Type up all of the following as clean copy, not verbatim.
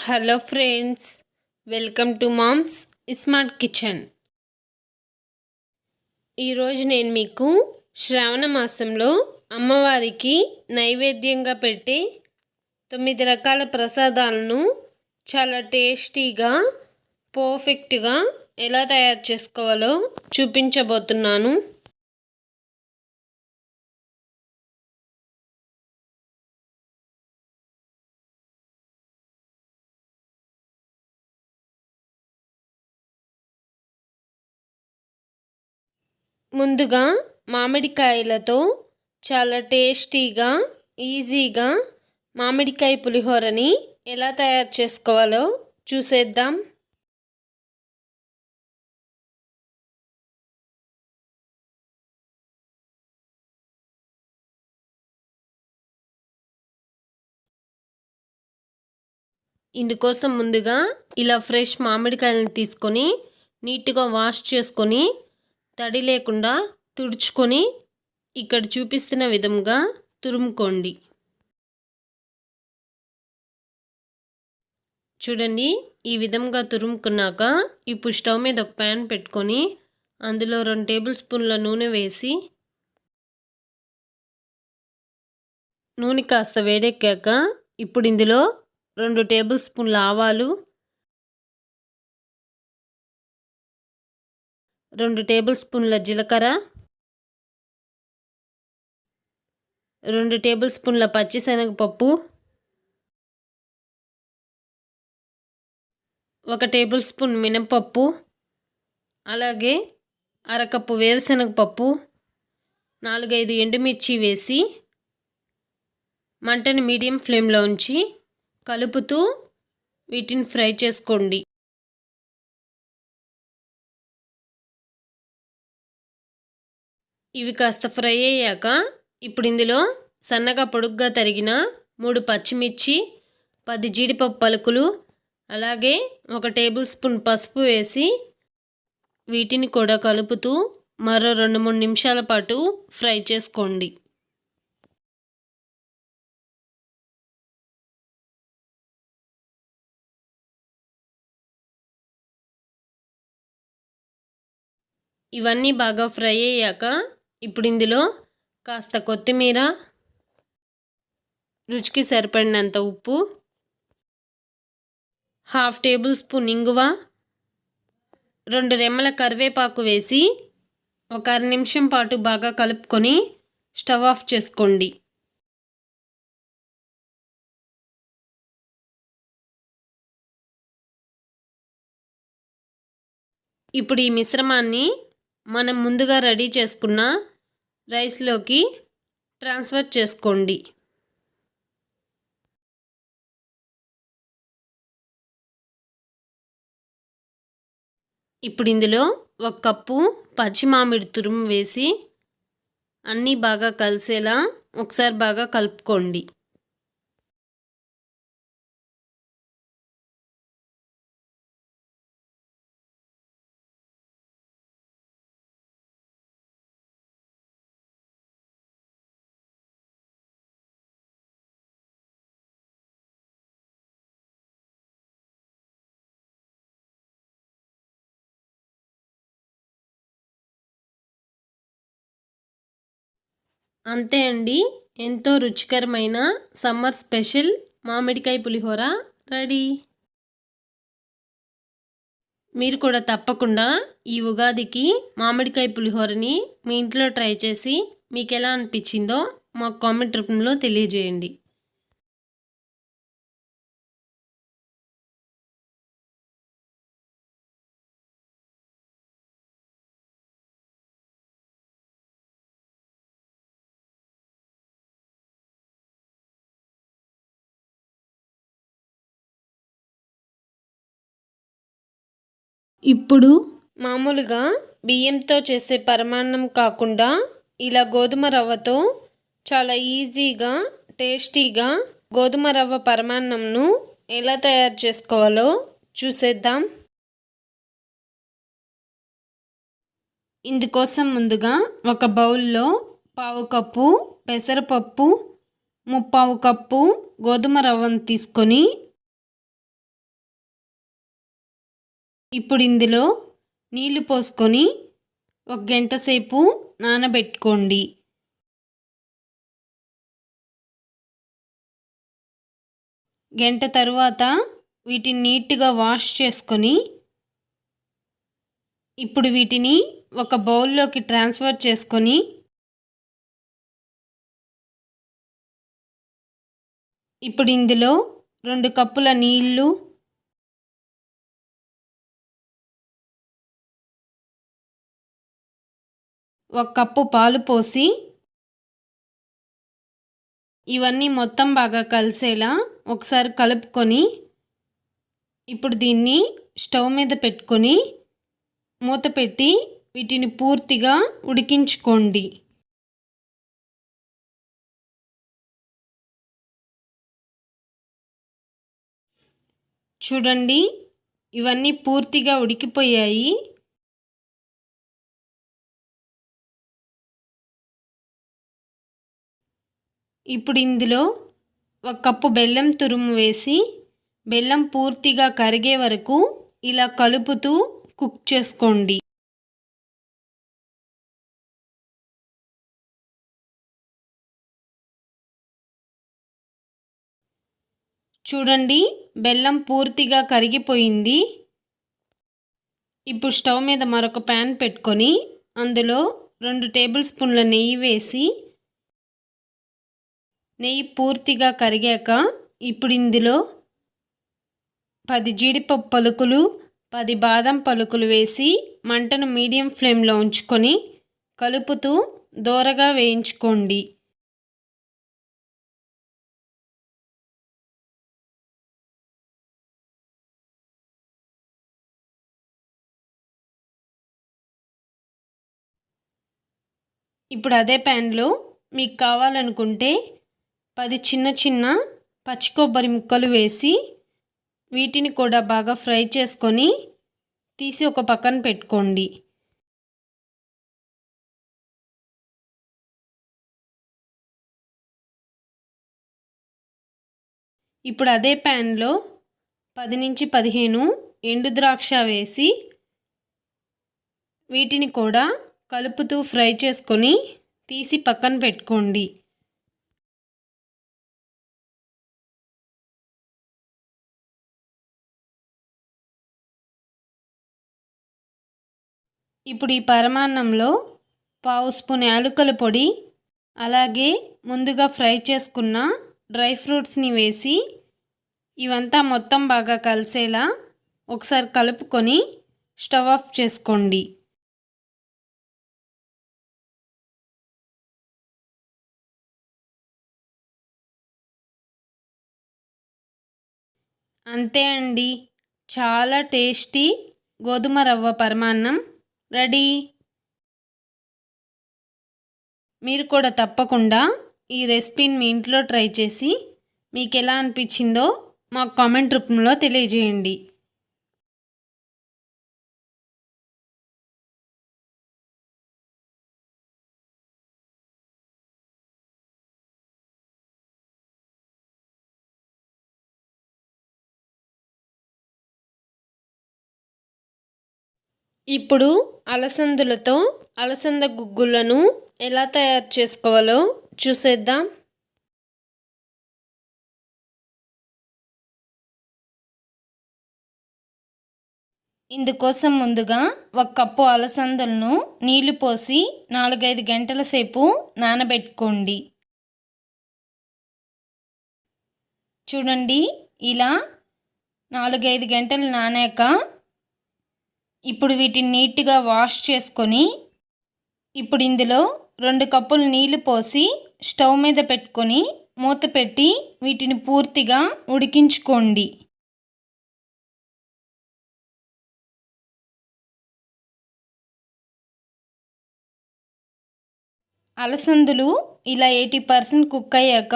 Hello friends, welcome to mom's smart kitchen. ఈరోజు నేను మీకు శ్రావణ మాసంలో అమ్మవారికి నైవేద్యంగా పెట్టే 9 రకాల ప్రసాదాలను చాలా టేస్టీగా పర్ఫెక్ట్గా ఎలా తయారు చేసుకోవాలో చూపించబోతున్నాను. ముందుగా మామిడికాయలతో చాలా టేస్టీగా ఈజీగా మామిడికాయ పులిహోరని ఎలా తయారు చేసుకోవాలో చూసేద్దాం. ఇందుకోసం ముందుగా ఇలా ఫ్రెష్ మామిడికాయలను తీసుకొని నీట్గా వాష్ చేసుకొని తడి లేకుండా తుడుచుకొని ఇక్కడ చూపిస్తున్న విధంగా తురుముకోండి. చూడండి, ఈ విధంగా తురుముకున్నాక ఇప్పుడు స్టవ్ మీద ఒక ప్యాన్ పెట్టుకొని అందులో 2 టేబుల్ స్పూన్ల నూనె వేసి నూనె కాస్త వేడెక్కాక ఇప్పుడు ఇందులో 2 టేబుల్ స్పూన్ల ఆవాలు, 2 టేబుల్ స్పూన్ల జీలకర్ర, 2 టేబుల్ స్పూన్ల పచ్చిశనగపప్పు, 1 టేబుల్ స్పూన్ మినపప్పు, అలాగే అరకప్పు వేరుశనగపప్పు, 4-5 ఎండుమిర్చి వేసి మంటని మీడియం ఫ్లేమ్లో ఉంచి కలుపుతూ వీటిని ఫ్రై చేసుకోండి. ఇవి కాస్త ఫ్రై అయ్యాక ఇప్పుడు ఇందులో సన్నగా పొడుగ్గా తరిగిన 3 పచ్చిమిర్చి, 10 జీడిపప్పు పలుకులు, అలాగే 1 టేబుల్ స్పూన్ పసుపు వేసి వీటిని కూడా కలుపుతూ మరో 2-3 నిమిషాల పాటు ఫ్రై చేసుకోండి. ఇవన్నీ బాగా ఫ్రై అయ్యాక ఇప్పుడు ఇందులో కాస్త కొత్తిమీర, రుచికి సరిపడినంత ఉప్పు, 1/2 టేబుల్ స్పూన్ ఇంగువ, 2 రెమ్మల కరివేపాకు వేసి ఒక 1/2 నిమిషం పాటు బాగా కలుపుకొని స్టవ్ ఆఫ్ చేసుకోండి. ఇప్పుడు ఈ మిశ్రమాన్ని మనం ముందుగా రెడీ చేసుకున్న రైస్లోకి ట్రాన్స్ఫర్ చేసుకోండి. ఇప్పుడు ఇందులో 1 కప్పు పచ్చి మామిడి తురుము వేసి అన్నీ బాగా కలిసేలా ఒకసారి బాగా కలుపుకోండి. అంతే అండి, ఎంతో రుచికరమైన సమ్మర్ స్పెషల్ మామిడికాయ పులిహోర రెడీ. మీరు కూడా తప్పకుండా ఈ ఉగాదికి మామిడికాయ పులిహోరని మీ ఇంట్లో ట్రై చేసి మీకు ఎలా అనిపించిందో మాకు కామెంట్ రూపంలో తెలియజేయండి. ఇప్పుడు మామూలుగా బియ్యంతో చేసే పరమాన్నం కాకుండా ఇలా గోధుమ రవ్వతో చాలా ఈజీగా టేస్టీగా గోధుమ రవ్వ పరమాన్నంను ఎలా తయారు చేసుకోవాలో చూసేద్దాం. ఇందుకోసం ముందుగా ఒక బౌల్లో 1/4 కప్పు పెసరపప్పు, 3/4 కప్పు గోధుమ రవ్వను తీసుకొని ఇప్పుడు ఇందులో నీళ్లు పోసుకొని 1 గంట సేపు నానబెట్టుకోండి. గంట తరువాత వీటిని నీట్గా వాష్ చేసుకొని ఇప్పుడు వీటిని ఒక బౌల్లోకి ట్రాన్స్ఫర్ చేసుకొని ఇప్పుడు ఇందులో 2 కప్పుల నీళ్లు, 1 కప్పు పాలు పోసి ఇవన్నీ మొత్తం బాగా కలిసేలా ఒకసారి కలుపుకొని ఇప్పుడు దీన్ని స్టవ్ మీద పెట్టుకొని మూత పెట్టి వీటిని పూర్తిగా ఉడికించుకోండి. చూడండి, ఇవన్నీ పూర్తిగా ఉడికిపోయాయి. ఇప్పుడు ఇందులో 1 కప్పు బెల్లం తురుము వేసి బెల్లం పూర్తిగా కరిగే వరకు ఇలా కలుపుతూ కుక్ చేసుకోండి. చూడండి, బెల్లం పూర్తిగా కరిగిపోయింది. ఇప్పుడు స్టవ్ మీద మరొక ప్యాన్ పెట్టుకొని అందులో 2 టేబుల్ స్పూన్ల నెయ్యి వేసి నెయ్యి పూర్తిగా కరిగాక ఇప్పుడు ఇందులో 10 జీడిపప్పు పలుకులు, 10 బాదం పలుకులు వేసి మంటను మీడియం ఫ్లేమ్లో ఉంచుకొని కలుపుతూ దోరగా వేయించుకోండి. ఇప్పుడు అదే ప్యాన్లో మీకు కావాలనుకుంటే 10 చిన్న చిన్న పచ్చి కొబ్బరి ముక్కలు వేసి వీటిని కూడా బాగా ఫ్రై చేసుకొని తీసి ఒక పక్కన పెట్టుకోండి. ఇప్పుడు అదే ప్యాన్లో 10 నుంచి 15 ఎండు ద్రాక్ష వేసి వీటిని కూడా కలుపుతూ ఫ్రై చేసుకొని తీసి పక్కన పెట్టుకోండి. ఇప్పుడు ఈ పరమాన్నంలో 1/2 స్పూన్ యాలకుల పొడి, అలాగే ముందుగా ఫ్రై చేసుకున్న డ్రై ఫ్రూట్స్ని వేసి ఇవంతా మొత్తం బాగా కలిసేలా ఒకసారి కలుపుకొని స్టవ్ ఆఫ్ చేసుకోండి. అంతే అండి, చాలా టేస్టీ గోధుమ రవ్వ పరమాన్నం రెడీ. మీరు కూడా తప్పకుండా ఈ రెసిపీని మీ ఇంట్లో ట్రై చేసి మీకు ఎలా అనిపించిందో మాకు కామెంట్ రూపంలో తెలియజేయండి. ఇప్పుడు అలసందలతో అలసంద గుగ్గులను ఎలా తయారు చేసుకోవాలో చూసేద్దాం. ఇందుకోసం ముందుగా 1 కప్పు అలసందలను నీళ్లు పోసి 4-5 గంటల సేపు నానబెట్టుకోండి. చూడండి, ఇలా 4-5 గంటలు నానాక ఇప్పుడు వీటిని నీట్గా వాష్ చేసుకొని ఇప్పుడు ఇందులో 2 కప్పులు నీళ్లు పోసి స్టవ్ మీద పెట్టుకొని మూత పెట్టి వీటిని పూర్తిగా ఉడికించుకోండి. అలసందలు ఇలా 80% కుక్ అయ్యాక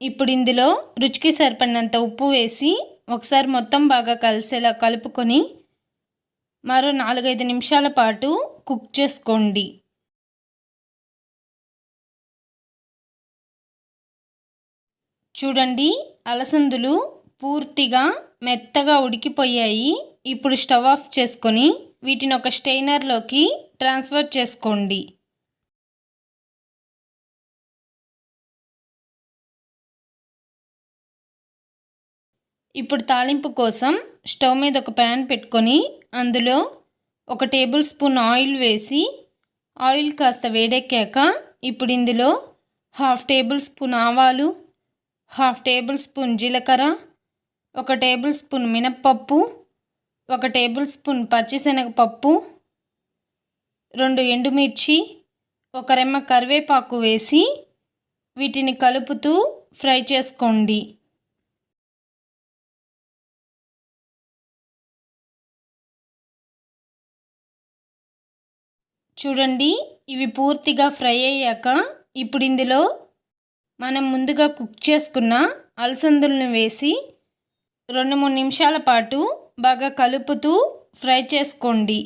ఇప్పుడు ఇందులో రుచికి సరిపడినంత ఉప్పు వేసి ఒకసారి మొత్తం బాగా కలిసేలా కలుపుకొని మరో 4-5 నిమిషాల పాటు కుక్ చేసుకోండి. చూడండి, అలసందలు పూర్తిగా మెత్తగా ఉడికిపోయాయి. ఇప్పుడు స్టవ్ ఆఫ్ చేసుకొని వీటిని ఒక స్టెయినర్లోకి ట్రాన్స్ఫర్ చేసుకోండి. ఇప్పుడు తాలింపు కోసం స్టవ్ మీద ఒక ప్యాన్ పెట్టుకొని అందులో 1 టేబుల్ స్పూన్ ఆయిల్ వేసి ఆయిల్ కాస్త వేడెక్కాక ఇప్పుడు ఇందులో 1/2 టేబుల్ స్పూన్ ఆవాలు, 1/2 టేబుల్ స్పూన్ జీలకర్ర, 1 టేబుల్ స్పూన్ మినప్పప్పు, 1 టేబుల్ స్పూన్ పచ్చిశనగపప్పు, 2 ఎండుమిర్చి, 1 రెమ్మ కరివేపాకు వేసి వీటిని కలుపుతూ ఫ్రై చేసుకోండి. చూడండి, ఇవి పూర్తిగా ఫ్రై అయ్యాక ఇప్పుడు ఇందులో మనం ముందుగా కుక్ చేసుకున్న అలసందలను వేసి 2-3 నిమిషాల పాటు బాగా కలుపుతూ ఫ్రై చేసుకోండి.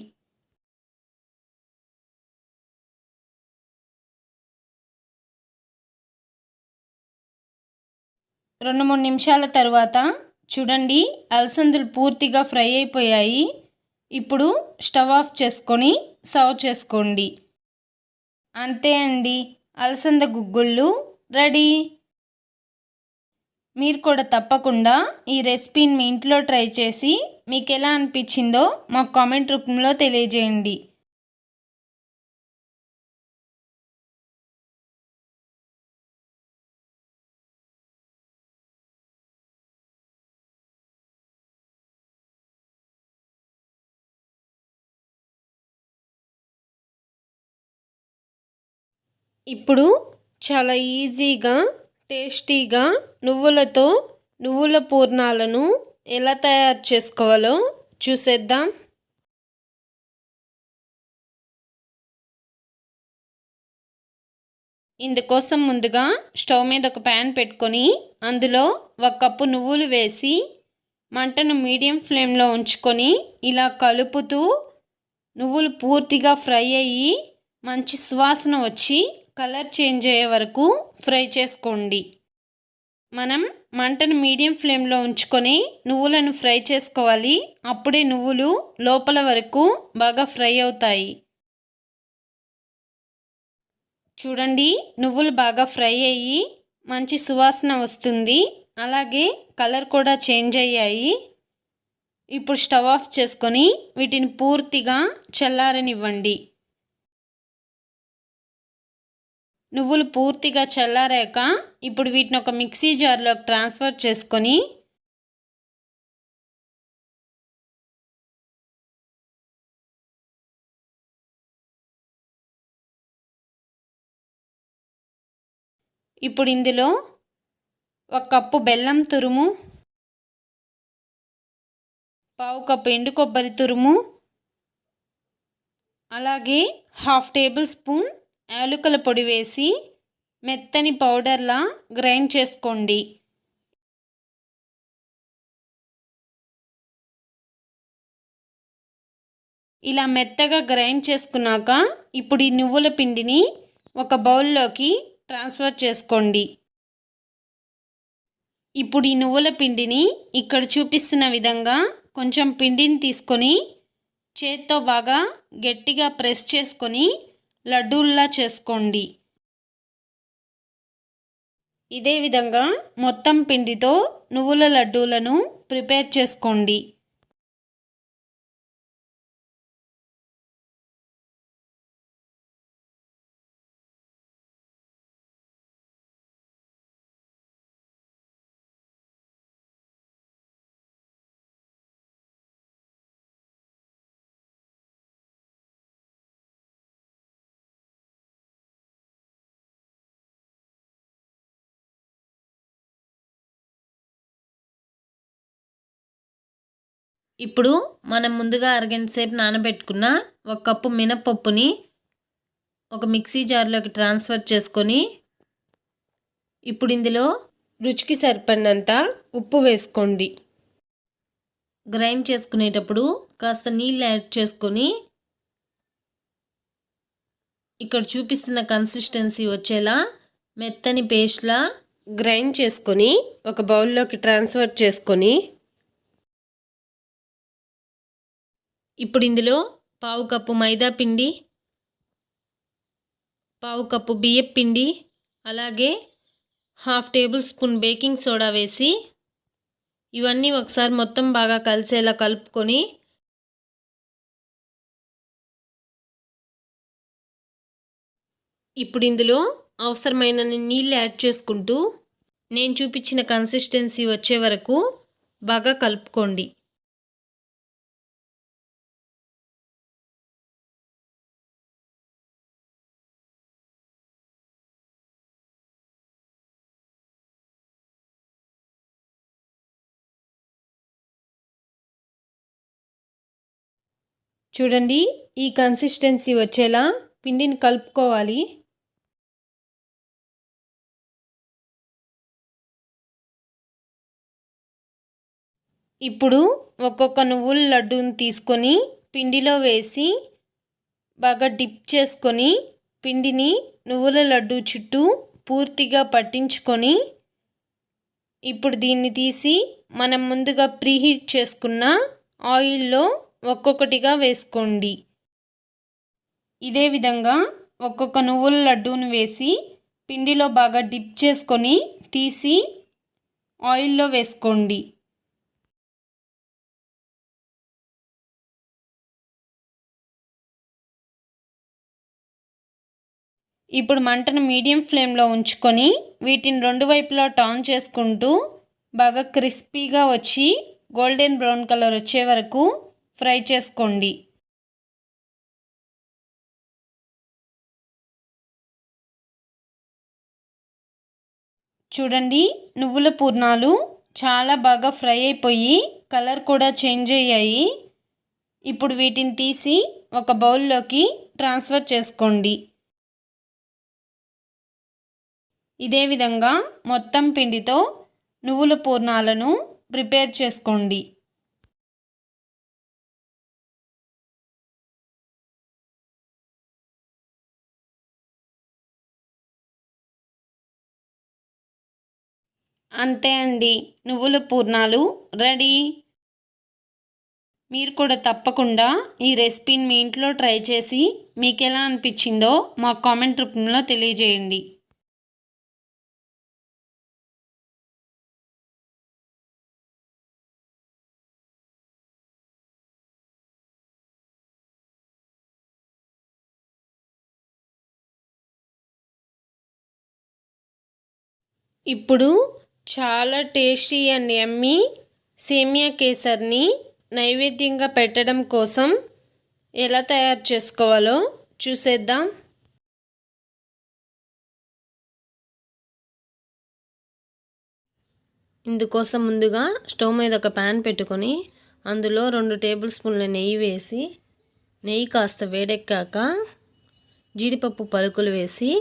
2-3 నిమిషాల తర్వాత చూడండి, అలసందలు పూర్తిగా ఫ్రై అయిపోయాయి. ఇప్పుడు స్టవ్ ఆఫ్ చేసుకొని సర్వ్ చేసుకోండి. అంతే అండి, అలసంద గుగ్గుళ్ళు రెడీ. మీరు కూడా తప్పకుండా ఈ రెసిపీని మీ ఇంట్లో ట్రై చేసి మీకు ఎలా అనిపించిందో మాకు కామెంట్ రూపంలో తెలియజేయండి. ఇప్పుడు చాలా ఈజీగా టేస్టీగా నువ్వుల పూర్ణాలను ఎలా తయారు చేసుకోవాలో చూసేద్దాం. ఇందుకోసం ముందుగా స్టవ్ మీద ఒక ప్యాన్ పెట్టుకొని అందులో 1 కప్పు నువ్వులు వేసి మంటను మీడియం ఫ్లేమ్లో ఉంచుకొని ఇలా కలుపుతూ నువ్వులు పూర్తిగా ఫ్రై అయ్యి మంచి సువాసన వచ్చి కలర్ చేంజ్ అయ్యే వరకు ఫ్రై చేసుకోండి. మనం మంటను మీడియం ఫ్లేమ్లో ఉంచుకొని నువ్వులను ఫ్రై చేసుకోవాలి. అప్పుడే నువ్వులు లోపల వరకు బాగా ఫ్రై అవుతాయి. చూడండి, నువ్వులు బాగా ఫ్రై అయ్యి మంచి సువాసన వస్తుంది. అలాగే కలర్ కూడా చేంజ్ అయ్యాయి. ఇప్పుడు స్టవ్ ఆఫ్ చేసుకొని వీటిని పూర్తిగా చల్లారనివ్వండి. నువ్వులు పూర్తిగా చల్లారాక ఇప్పుడు వీటిని ఒక మిక్సీ జార్లోకి ట్రాన్స్ఫర్ చేసుకొని ఇప్పుడు ఇందులో 1 కప్పు బెల్లం తురుము, 1/2 కప్పు ఎండు కొబ్బరి తురుము, అలాగే 1/2 టేబుల్ స్పూన్ యాలకుల పొడి వేసి మెత్తని పౌడర్లా గ్రైండ్ చేసుకోండి. ఇలా మెత్తగా గ్రైండ్ చేసుకున్నాక ఇప్పుడు ఈ నువ్వుల పిండిని ఒక బౌల్లోకి ట్రాన్స్ఫర్ చేసుకోండి. ఇప్పుడు ఈ నువ్వుల పిండిని ఇక్కడ చూపిస్తున్న విధంగా కొంచెం పిండిని తీసుకొని చేత్తో బాగా గట్టిగా ప్రెస్ చేసుకొని లడ్డూల్లా చేసుకోండి. ఇదే విధంగా మొత్తం పిండితో నువ్వుల లడ్డూలను ప్రిపేర్ చేసుకోండి. ఇప్పుడు మనం ముందుగా అరగంట సేపు నానబెట్టుకున్న 1 కప్పు మినపప్పుని ఒక మిక్సీ జార్లోకి ట్రాన్స్ఫర్ చేసుకొని ఇప్పుడు ఇందులో రుచికి సరిపడినంత ఉప్పు వేసుకోండి. గ్రైండ్ చేసుకునేటప్పుడు కాస్త నీళ్ళు యాడ్ చేసుకొని ఇక్కడ చూపిస్తున్న కన్సిస్టెన్సీ వచ్చేలా మెత్తని పేస్ట్లా గ్రైండ్ చేసుకొని ఒక బౌల్లోకి ట్రాన్స్ఫర్ చేసుకొని ఇప్పుడు ఇందులో పావు కప్పు మైదా పిండి, పావు కప్పు బియ్యపు పిండి, అలాగే 1/2 టేబుల్ స్పూన్ బేకింగ్ సోడా వేసి ఇవన్నీ ఒకసారి మొత్తం బాగా కలిసేలా కలుపుకొని ఇప్పుడు ఇందులో అవసరమైనన్ని నీళ్ళు యాడ్ చేసుకుంటూ నేను చూపించిన కన్సిస్టెన్సీ వచ్చే వరకు బాగా కలుపుకోండి. చూడండి, ఈ కన్సిస్టెన్సీ వచ్చేలా పిండిని కలుపుకోవాలి. ఇప్పుడు ఒక్కొక్క నువ్వుల లడ్డూని తీసుకొని పిండిలో వేసి బాగా డిప్ చేసుకొని పిండిని నువ్వుల లడ్డు చుట్టూ పూర్తిగా పట్టించుకొని ఇప్పుడు దీన్ని తీసి మనం ముందుగా ప్రీహీట్ చేసుకున్న ఆయిల్లో ఒక్కొక్కటిగా వేసుకోండి. ఇదే విధంగా ఒక్కొక్క నువ్వుల లడ్డూని వేసి పిండిలో బాగా డిప్ చేసుకొని తీసి ఆయిల్లో వేసుకోండి. ఇప్పుడు మంటను మీడియం ఫ్లేమ్లో ఉంచుకొని వీటిని 2 వైపులా టర్న్ చేసుకుంటూ బాగా క్రిస్పీగా వచ్చి గోల్డెన్ బ్రౌన్ కలర్ వచ్చే వరకు ఫ్రై చేసుకోండి. చూడండి, నువ్వుల పూర్ణాలు చాలా బాగా ఫ్రై అయిపోయి కలర్ కూడా చేంజ్ అయ్యాయి. ఇప్పుడు వీటిని తీసి ఒక బౌల్లోకి ట్రాన్స్ఫర్ చేసుకోండి. ఇదే విధంగా మొత్తం పిండితో నువ్వుల పూర్ణాలను ప్రిపేర్ చేసుకోండి. అంతే అండి, నువ్వుల పూర్ణాలు రెడీ. మీరు కూడా తప్పకుండా ఈ రెసిపీని మీ ఇంట్లో ట్రై చేసి మీకు ఎలా అనిపించిందో మా కామెంట్ రూపంలో తెలియజేయండి. ఇప్పుడు చాలా టేస్టీ అండ్ యమ్మీ సేమియా కేసర్ని నైవేద్యంగా పెట్టడం కోసం ఎలా తయారు చేసుకోవాలో చూసేద్దాం. ఇందుకోసం ముందుగా స్టవ్ మీద ఒక ప్యాన్ పెట్టుకొని అందులో 2 టేబుల్ స్పూన్ల నెయ్యి వేసి నెయ్యి కాస్త వేడెక్కాక జీడిపప్పు పలుకులు వేసి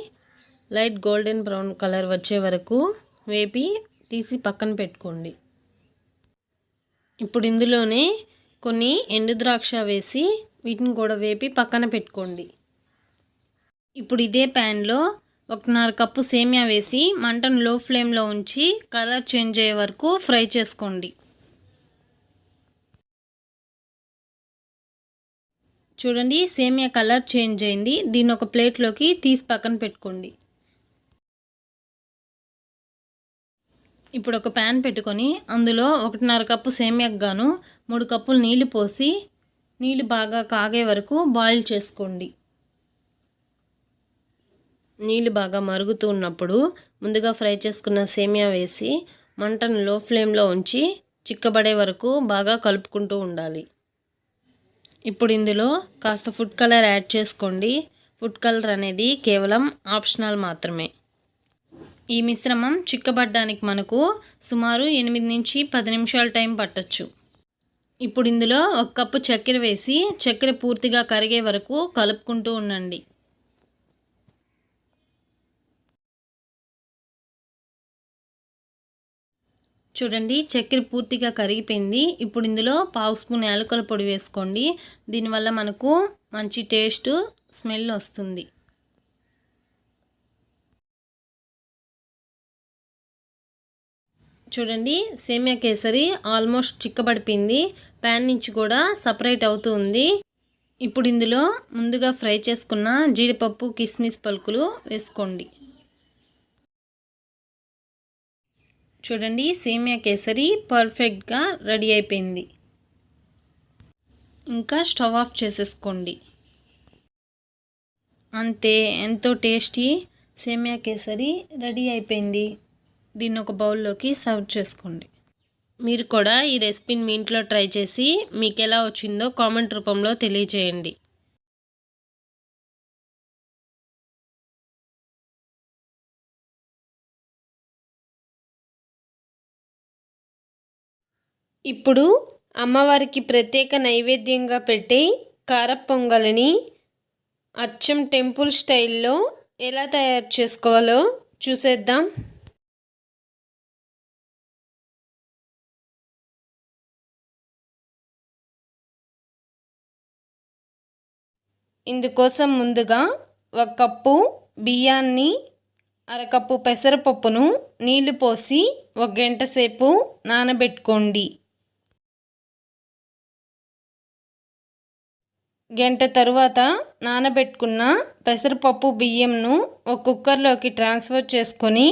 లైట్ గోల్డెన్ బ్రౌన్ కలర్ వచ్చే వరకు వేపి తీసి పక్కన పెట్టుకోండి. ఇప్పుడు ఇందులోనే కొన్ని ఎండు ద్రాక్ష వేసి వీటిని కూడా వేపి పక్కన పెట్టుకోండి. ఇప్పుడు ఇదే ప్యాన్లో 1.5 కప్పు సేమియా వేసి మంటను లో ఫ్లేమ్లో ఉంచి కలర్ చేంజ్ అయ్యే వరకు ఫ్రై చేసుకోండి. చూడండి, సేమియా కలర్ చేంజ్ అయింది. దీన్ని ఒక ప్లేట్లోకి తీసి పక్కన పెట్టుకోండి. ఇప్పుడు ఒక ప్యాన్ పెట్టుకొని అందులో 1.5 కప్పు సేమియాకు గాను 3 కప్పులు నీళ్లు పోసి నీళ్లు బాగా కాగే వరకు బాయిల్ చేసుకోండి. నీళ్లు బాగా మరుగుతూ ఉన్నప్పుడు ముందుగా ఫ్రై చేసుకున్న సేమియా వేసి మంటను లో ఫ్లేమ్లో ఉంచి చిక్కబడే వరకు బాగా కలుపుకుంటూ ఉండాలి. ఇప్పుడు ఇందులో కాస్త ఫుడ్ కలర్ యాడ్ చేసుకోండి. ఫుడ్ కలర్ అనేది కేవలం ఆప్షనల్ మాత్రమే. ఈ మిశ్రమం చిక్కబడ్డానికి మనకు సుమారు 8 నుంచి 10 నిమిషాల టైం పట్టొచ్చు. ఇప్పుడు ఇందులో 1 కప్పు చక్కెర వేసి చక్కెర పూర్తిగా కరిగే వరకు కలుపుకుంటూ ఉండండి. చూడండి, చక్కెర పూర్తిగా కరిగిపోయింది. ఇప్పుడు ఇందులో 1/2 స్పూన్ యాలకుల పొడి వేసుకోండి. దీనివల్ల మనకు మంచి టేస్ట్ స్మెల్ వస్తుంది. చూడండి, సేమియా కేసరి ఆల్మోస్ట్ చిక్కబడిపోయింది. ప్యాన్ నుంచి కూడా సపరేట్ అవుతుంది. ఇప్పుడు ఇందులో ముందుగా ఫ్రై చేసుకున్న జీడిపప్పు, కిస్మిస్ పలుకులు వేసుకోండి. చూడండి, సేమియా కేసరి పర్ఫెక్ట్గా రెడీ అయిపోయింది. ఇంకా స్టవ్ ఆఫ్ చేసేసుకోండి. అంతే, ఎంతో టేస్టీ సేమియా కేసరి రెడీ అయిపోయింది. దీన్ని ఒక బౌల్లోకి సర్వ్ చేసుకోండి. మీరు కూడా ఈ రెసిపీని మీ ఇంట్లో ట్రై చేసి మీకు ఎలా వచ్చిందో కామెంట్ రూపంలో తెలియజేయండి. ఇప్పుడు అమ్మవారికి ప్రత్యేక నైవేద్యంగా పెట్టే కారపొంగలిని అచ్చం టెంపుల్ స్టైల్లో ఎలా తయారు చేసుకోవాలో చూసేద్దాం. ఇందుకోసం ముందుగా 1 కప్పు బియ్యాన్ని, అరకప్పు పెసరపప్పును నీళ్లు పోసి 1 గంట సేపు నానబెట్టుకోండి. గంట తరువాత నానబెట్టుకున్న పెసరపప్పు బియ్యంను ఒక కుక్కర్లోకి ట్రాన్స్ఫర్ చేసుకొని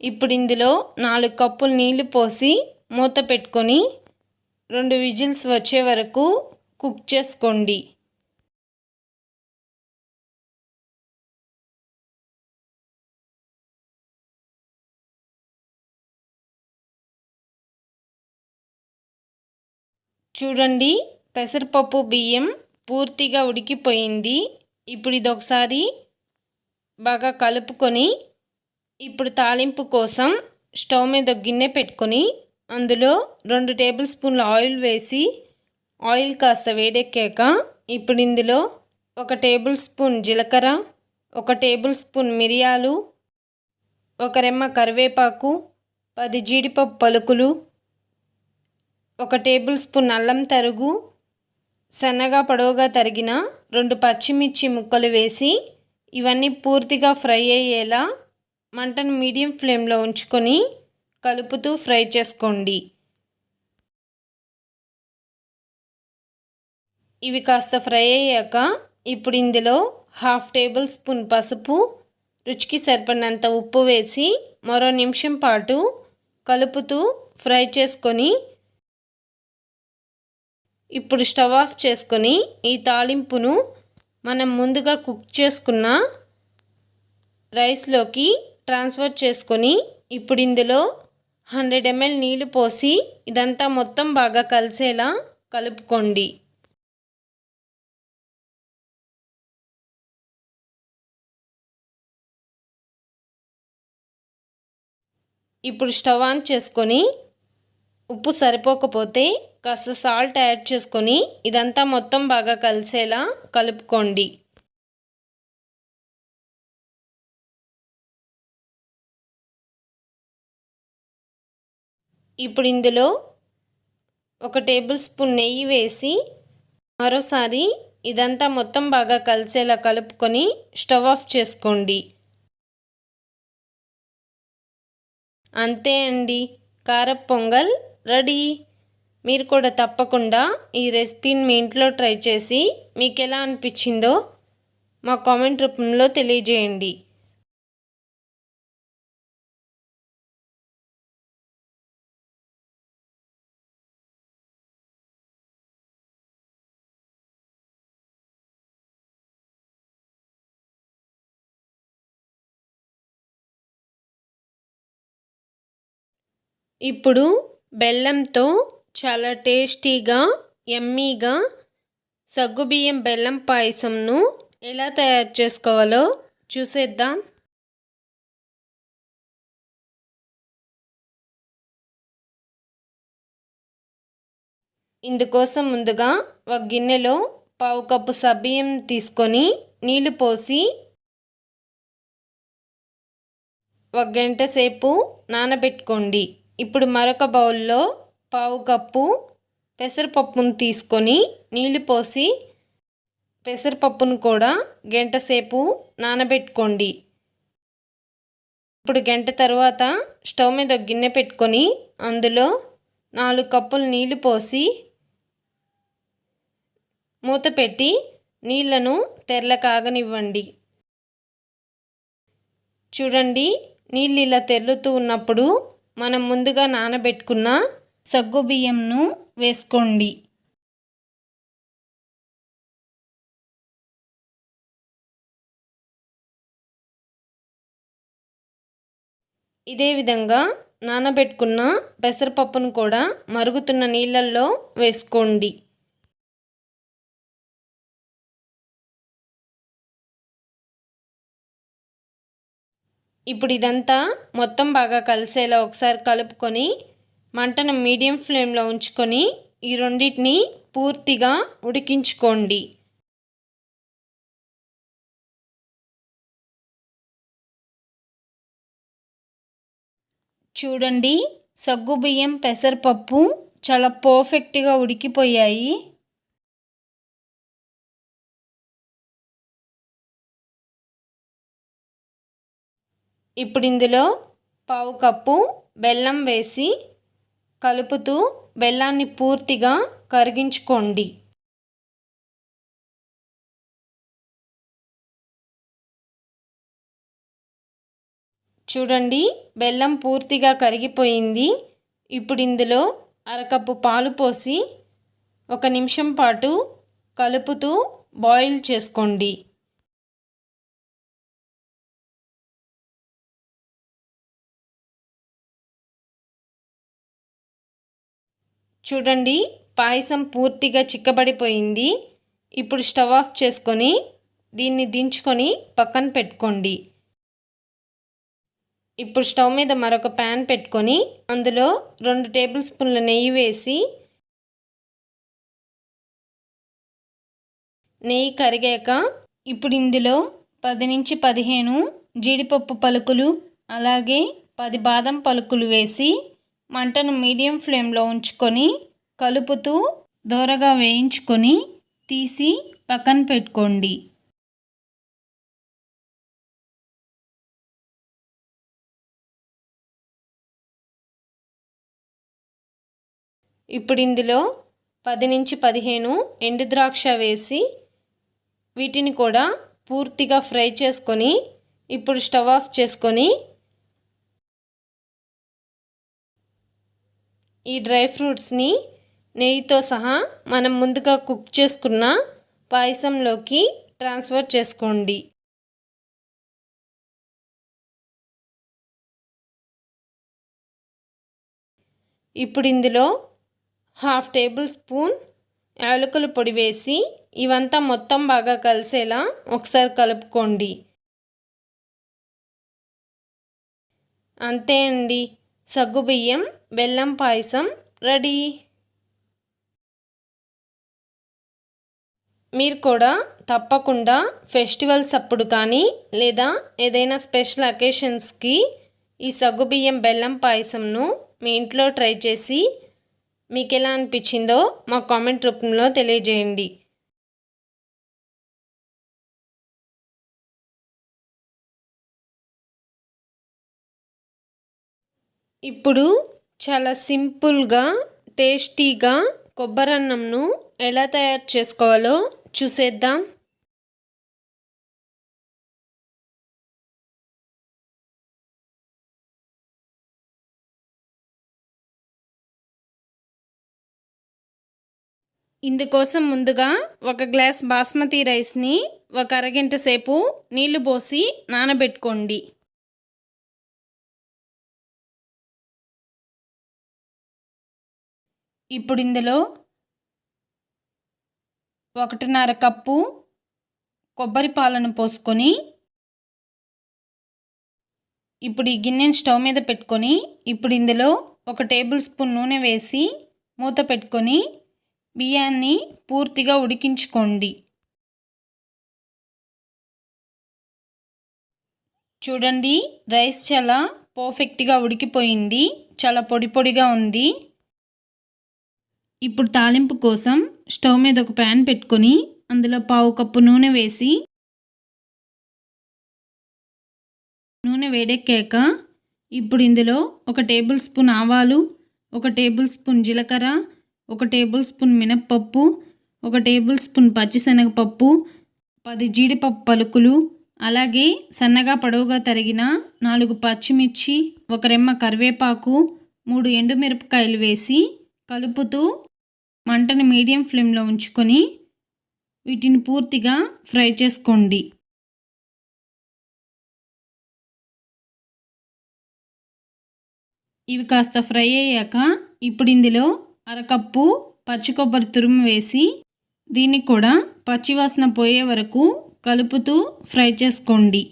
ఇప్పుడు ఇందులో 4 కప్పులు నీళ్లు పోసి మూత పెట్టుకొని 2 విజిల్స్ వచ్చే వరకు కుక్ చేసుకోండి. చూడండి, పెసరపప్పు బియ్యం పూర్తిగా ఉడికిపోయింది. ఇప్పుడు ఇది ఒకసారి బాగా కలుపుకొని ఇప్పుడు తాలింపు కోసం స్టవ్ మీద గిన్నె పెట్టుకొని అందులో 2 టేబుల్ స్పూన్ల ఆయిల్ వేసి ఆయిల్ కాస్త వేడెక్కాక ఇప్పుడు ఇందులో 1 టేబుల్ స్పూన్ జీలకర్ర, 1 టేబుల్ స్పూన్ మిరియాలు, 1 రెమ్మ కరివేపాకు, 10 జీడిపప్పు పలుకులు, 1 టేబుల్ స్పూన్ అల్లం తరుగు, సన్నగా పొడవుగా తరిగిన 2 పచ్చిమిర్చి ముక్కలు వేసి ఇవన్నీ పూర్తిగా ఫ్రై అయ్యేలా మంటను మీడియం ఫ్లేమ్లో ఉంచుకొని కలుపుతూ ఫ్రై చేసుకోండి. ఇవి కాస్త ఫ్రై అయ్యాక ఇప్పుడు ఇందులో 1/2 టేబుల్ స్పూన్ పసుపు, రుచికి సరిపడినంత ఉప్పు వేసి మరో నిమిషం పాటు కలుపుతూ ఫ్రై చేసుకొని ఇప్పుడు స్టవ్ ఆఫ్ చేసుకొని ఈ తాలింపును మనం ముందుగా కుక్ చేసుకున్న రైస్లోకి ట్రాన్స్ఫర్ చేసుకొని ఇప్పుడు ఇందులో 100 ml నీళ్లు పోసి ఇదంతా మొత్తం బాగా కలిసేలా కలుపుకోండి. ఇప్పుడు స్టవ్ ఆన్ చేసుకొని ఉప్పు సరిపోకపోతే కాస్త సాల్ట్ యాడ్ చేసుకొని ఇదంతా మొత్తం బాగా కలిసేలా కలుపుకోండి. ఇప్పుడు ఇందులో 1 టేబుల్ స్పూన్ నెయ్యి వేసి మరోసారి ఇదంతా మొత్తం బాగా కలిసేలా కలుపుకొని స్టవ్ ఆఫ్ చేసుకోండి. అంతే అండి, కారపు పొంగల్ రెడీ. మీరు కూడా తప్పకుండా ఈ రెసిపీని మీ ఇంట్లో ట్రై చేసి మీకు ఎలా అనిపించిందో మా కామెంట్ రూపంలో తెలియజేయండి. ఇప్పుడు బెల్లంతో చాలా టేస్టీగా, యమ్మీగా సగ్గుబియ్యం బెల్లం పాయసంను ఎలా తయారు చేసుకోవాలో చూసేద్దాం. ఇందుకోసం ముందుగా ఒక గిన్నెలో 1/2 కప్పు సగ్గుబియ్యం తీసుకొని నీళ్లు పోసి 1 గంట సేపు నానబెట్టుకోండి. ఇప్పుడు మరొక బౌల్లో 1/2 కప్పు పెసరపప్పును తీసుకొని నీళ్లు పోసి పెసరపప్పును కూడా 1 గంట సేపు నానబెట్టుకోండి. ఇప్పుడు గంట తర్వాత స్టవ్ మీద ఒక గిన్నె పెట్టుకొని అందులో 4 కప్పులు నీళ్లు పోసి మూత పెట్టి నీళ్లను తెరల కాగనివ్వండి. చూడండి, నీళ్ళు ఇలా తెరులుతూ ఉన్నప్పుడు మనం ముందుగా నానబెట్టుకున్న సగ్గుబియ్యంను వేసుకోండి. ఇదే విధంగా నానబెట్టుకున్న పెసరపప్పును కూడా మరుగుతున్న నీళ్ళల్లో వేసుకోండి. ఇప్పుడు ఇదంతా మొత్తం బాగా కలిసేలా ఒకసారి కలుపుకొని మంటను మీడియం ఫ్లేమ్లో ఉంచుకొని ఈ రెండింటిని పూర్తిగా ఉడికించుకోండి. చూడండి, సగ్గుబియ్యం పెసరపప్పు చాలా పర్ఫెక్ట్గా ఉడికిపోయాయి. ఇప్పుడు ఇందులో 1/2 కప్పు బెల్లం వేసి కలుపుతూ బెల్లాన్ని పూర్తిగా కరిగించుకోండి. చూడండి, బెల్లం పూర్తిగా కరిగిపోయింది. ఇప్పుడు ఇందులో 1/2 కప్పు పాలు పోసి 1 నిమిషం పాటు కలుపుతూ బాయిల్ చేసుకోండి. చూడండి, పాయసం పూర్తిగా చిక్కబడిపోయింది. ఇప్పుడు స్టవ్ ఆఫ్ చేసుకొని దీన్ని దించుకొని పక్కన పెట్టుకోండి. ఇప్పుడు స్టవ్ మీద మరొక ప్యాన్ పెట్టుకొని అందులో 2 టేబుల్ స్పూన్ల నెయ్యి వేసి నెయ్యి కరిగాక ఇప్పుడు ఇందులో 10 నుంచి 15 జీడిపప్పు పలుకులు అలాగే 10 బాదం పలుకులు వేసి మంటను మీడియం ఫ్లేమ్లో ఉంచుకొని కలుపుతూ దోరగా వేయించుకొని తీసి పక్కన పెట్టుకోండి. ఇప్పుడు ఇందులో 10 నుంచి 15 ఎండు ద్రాక్ష వేసి వీటిని కూడా పూర్తిగా ఫ్రై చేసుకొని ఇప్పుడు స్టవ్ ఆఫ్ చేసుకొని ఈ డ్రై ఫ్రూట్స్ని నెయ్యితో సహా మనం ముందుగా కుక్ చేసుకున్న పాయసంలోకి ట్రాన్స్ఫర్ చేసుకోండి. ఇప్పుడు ఇందులో 1/2 టేబుల్ స్పూన్ యాలకుల పొడి వేసి ఇవంతా మొత్తం బాగా కలిసేలా ఒకసారి కలుపుకోండి. అంతే అండి, సగ్గుబియ్యం బెల్లం పాయసం రెడీ. మీరు కూడా తప్పకుండా ఫెస్టివల్స్ అప్పుడు కానీ లేదా ఏదైనా స్పెషల్ అకేషన్స్కి ఈ సగ్గుబియ్యం బెల్లం పాయసంను మీ ఇంట్లో ట్రై చేసి మీకు ఎలా అనిపించిందో మా కామెంట్ రూపంలో తెలియజేయండి. ఇప్పుడు చాలా సింపుల్గా టేస్టీగా కొబ్బరన్నంను ఎలా తయారు చేసుకోవాలో చూసేద్దాం. ఇందుకోసం ముందుగా 1 గ్లాస్ బాస్మతి రైస్ని 1 అరగంట సేపు నీళ్లు పోసి నానబెట్టుకోండి. ఇప్పుడు ఇందులో 1.5 కప్పు కొబ్బరి పాలను పోసుకొని ఇప్పుడు ఈ గిన్నెని స్టవ్ మీద పెట్టుకొని ఇప్పుడు ఇందులో 1 టేబుల్ స్పూన్ నూనె వేసి మూత పెట్టుకొని బియ్యాన్ని పూర్తిగా ఉడికించుకోండి. చూడండి, రైస్ చాలా పర్ఫెక్ట్గా ఉడికిపోయింది, చాలా పొడి పొడిగా ఉంది. ఇప్పుడు తాలింపు కోసం స్టవ్ మీద ఒక ప్యాన్ పెట్టుకొని అందులో 1/2 కప్పు నూనె వేసి నూనె వేడెక్కాక ఇప్పుడు ఇందులో 1 టేబుల్ స్పూన్ ఆవాలు, 1 టేబుల్ స్పూన్ జీలకర్ర, 1 టేబుల్ స్పూన్ మినప్పప్పు, 1 టేబుల్ స్పూన్ పచ్చిశనగపప్పు, 10 జీడిపప్పు పలుకులు, అలాగే సన్నగా పొడవుగా తరిగిన 4 పచ్చిమిర్చి, 1 రెమ్మ కరివేపాకు, 3 ఎండుమిరపకాయలు వేసి కలుపుతూ మంటను మీడియం ఫ్లేమ్లో ఉంచుకొని వీటిని పూర్తిగా ఫ్రై చేసుకోండి. ఇవి కాస్త ఫ్రై అయ్యాక ఇప్పుడు ఇందులో 1/2 కప్పు పచ్చి కొబ్బరి తురుము వేసి దీన్ని కూడా పచ్చివాసన పోయే వరకు కలుపుతూ ఫ్రై చేసుకోండి.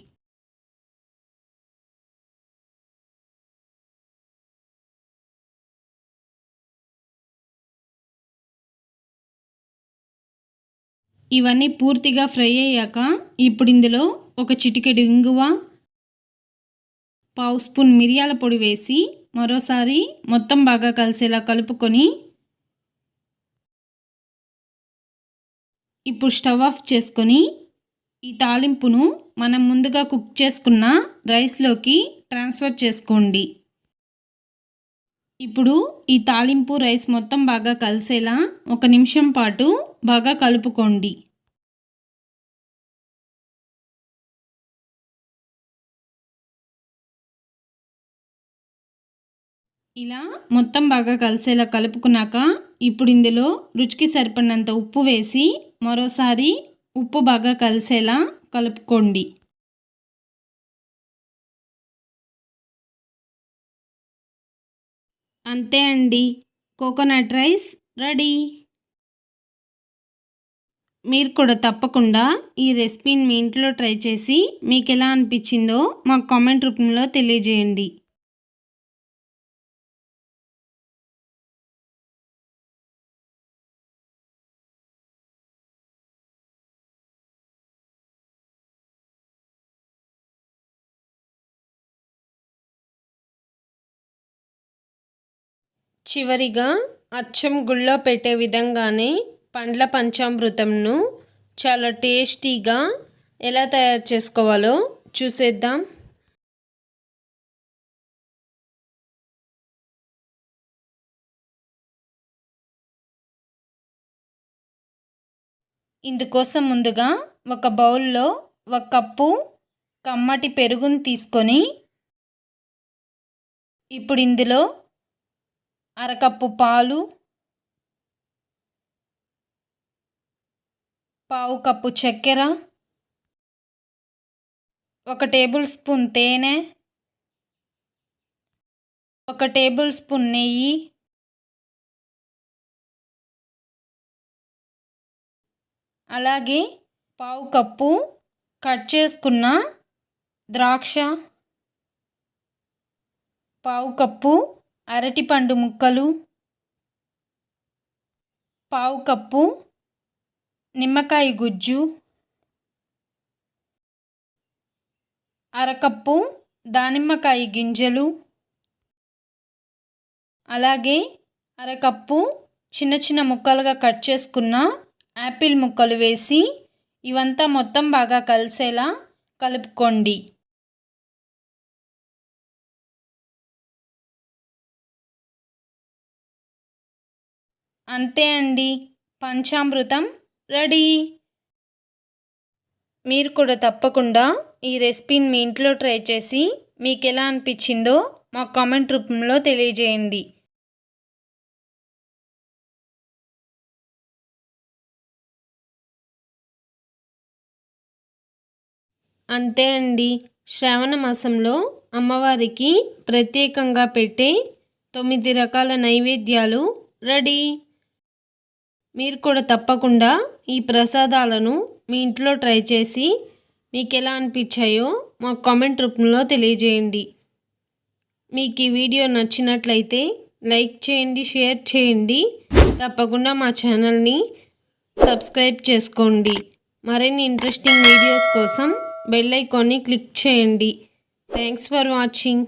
ఇవన్నీ పూర్తిగా ఫ్రై అయ్యాక ఇప్పుడు ఇందులో 1 చిటికెడు ఇంగువ, 1/2 స్పూన్ మిరియాల పొడి వేసి మరోసారి మొత్తం బాగా కలిసేలా కలుపుకొని ఇప్పుడు స్టవ్ ఆఫ్ చేసుకొని ఈ తాలింపును మనం ముందుగా కుక్ చేసుకున్న రైస్లోకి ట్రాన్స్ఫర్ చేసుకోండి. ఇప్పుడు ఈ తాలింపు రైస్ మొత్తం బాగా కలిసేలా 1 నిమిషం పాటు బాగా కలుపుకోండి. ఇలా మొత్తం బాగా కలిసేలా కలుపుకున్నాక ఇప్పుడు ఇందులో రుచికి సరిపడినంత ఉప్పు వేసి మరోసారి ఉప్పు బాగా కలిసేలా కలుపుకోండి. అంతే అండి, కోకోనట్ రైస్ రెడీ. మీరు కూడా తప్పకుండా ఈ రెసిపీని మీ ఇంట్లో ట్రై చేసి మీకు ఎలా అనిపించిందో మాకు కామెంట్ రూపంలో తెలియజేయండి. చివరిగా అచ్చం గుళ్ళో పెట్టే విధంగానే పండ్ల పంచామృతంను చాలా టేస్టీగా ఎలా తయారు చేసుకోవాలో చూసేద్దాం. ఇందుకోసం ముందుగా ఒక బౌల్లో 1 కప్పు కమ్మటి పెరుగును తీసుకొని ఇప్పుడు ఇందులో 1/2 కప్పు పాలు, 1/2 కప్పు చక్కెర, 1 టేబుల్ స్పూన్ తేనె, 1 టేబుల్ స్పూన్ నెయ్యి, అలాగే 1/2 కప్పు కట్ చేసుకున్న ద్రాక్ష, 1/2 కప్పు అరటిపండు ముక్కలు, 1/2 కప్పు నిమ్మకాయ గుజ్జు, 1/2 కప్పు దానిమ్మకాయ గింజలు, అలాగే 1/2 కప్పు చిన్న చిన్న ముక్కలుగా కట్ చేసుకున్న యాపిల్ ముక్కలు వేసి ఇవంతా మొత్తం బాగా కలిసేలా కలుపుకోండి. అంతే అండి, పంచామృతం రెడీ. మీరు కూడా తప్పకుండా ఈ రెసిపీని మీ ఇంట్లో ట్రై చేసి మీకు ఎలా అనిపించిందో మా కామెంట్ రూపంలో తెలియజేయండి. అంతే అండి, శ్రావణ మాసంలో అమ్మవారికి ప్రత్యేకంగా పెట్టే 9 రకాల నైవేద్యాలు రెడీ. మీరు కూడా తప్పకుండా ఈ ప్రసాదాలను మీ ఇంట్లో ట్రై చేసి మీకు ఎలా అనిపించాయో మా కామెంట్ రూపంలో తెలియజేయండి. మీకు ఈ వీడియో నచ్చినట్లయితే లైక్ చేయండి, షేర్ చేయండి. తప్పకుండా మా ఛానల్ని సబ్స్క్రైబ్ చేసుకోండి. మరిన్ని ఇంట్రెస్టింగ్ వీడియోస్ కోసం బెల్ ఐకాన్ని క్లిక్ చేయండి. Thanks for watching.